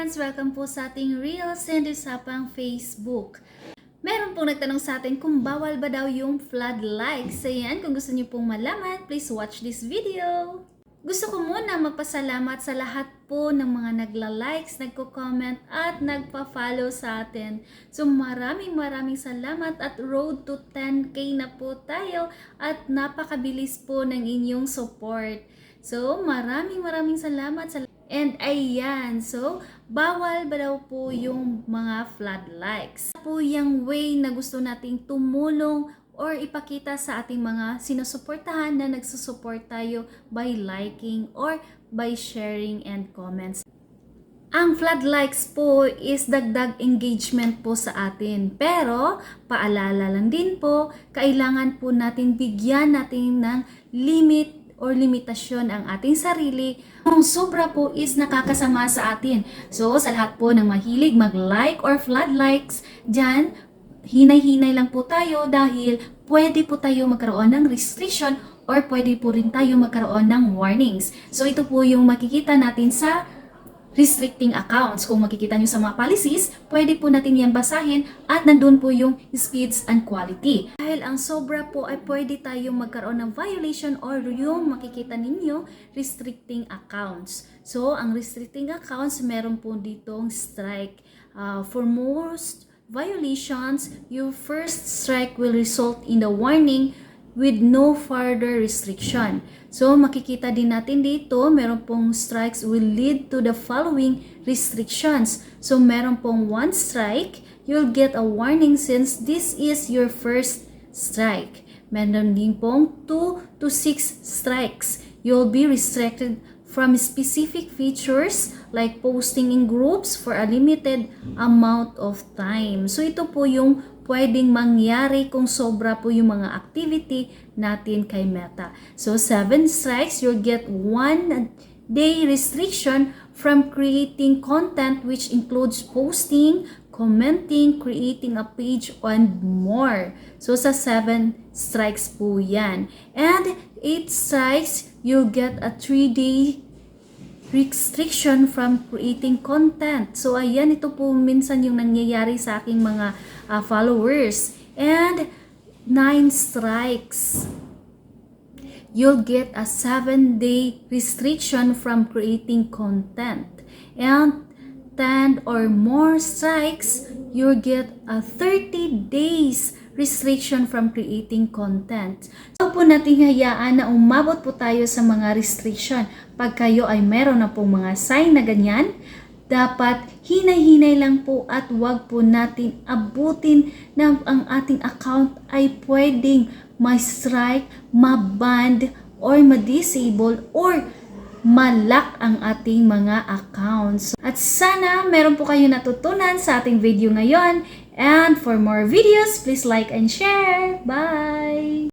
friends! Welcome po sa ating Reels and Usapang Facebook. Meron pong nagtanong sa atin kung bawal ba daw yung flood likes. Ayan, kung gusto niyo pong malaman, please watch this video. Gusto ko muna magpasalamat sa lahat po ng mga nagla-likes, nagko-comment at nagpa-follow sa atin. So maraming salamat at road to 10K na po tayo at napakabilis po ng inyong support. So maraming salamat sa and ayan, so bawal ba daw po yung mga flood likes? Po yung way na gusto nating tumulong or ipakita sa ating mga sinusuportahan na nagsusupport tayo by liking or by sharing and comments. Ang flood likes po is dagdag engagement po sa atin. Pero, paalala lang din po, kailangan po natin bigyan natin ng limit or limitasyon ang ating sarili. Kung sobra po is nakakasama sa atin. So, sa lahat po ng mahilig mag-like or flood likes, dyan, hinay-hinay lang po tayo dahil pwede po tayo magkaroon ng restriction or pwede po rin tayo magkaroon ng warnings. So, ito po yung makikita natin sa restricting accounts. Kung makikita nyo sa mga policies, pwede po natin yan basahin at nandun po yung speeds and quality. Dahil ang sobra po ay pwede tayong magkaroon ng violation or yung makikita ninyo, restricting accounts. So, ang restricting accounts, meron po ditong strike. For most violations, your first strike will result in the warning with no further restriction. So, makikita din natin dito, meron pong strikes will lead to the following restrictions. So, meron pong 1 strike, you'll get a warning since this is your first strike. Meron din pong 2 to 6 strikes. You'll be restricted from specific features like posting in groups for a limited amount of time. So, ito po yung pwedeng mangyari kung sobra po yung mga activity natin kay Meta. So, 7 strikes, you'll get 1 day restriction from creating content which includes posting, commenting, creating a page, and more. So, sa 7 strikes po yan. And 8 strikes, you'll get a 3-day restriction from creating content. So, ayan, ito po minsan yung nangyayari sa aking mga followers. And 9 strikes, you'll get a 7-day restriction from creating content. And 10 or more strikes, you'll get a 30 days restriction from creating content. So po natin hayaan na umabot po tayo sa mga restriction. Pag kayo ay meron na pong mga sign na ganyan, dapat hinay-hinay lang po at wag po natin abutin na ang ating account ay pwedeng ma-strike, ma-banned, or ma-disable, or malak ang ating mga accounts. At sana meron po kayo natutunan sa ating video ngayon. And for more videos, please like and share. Bye!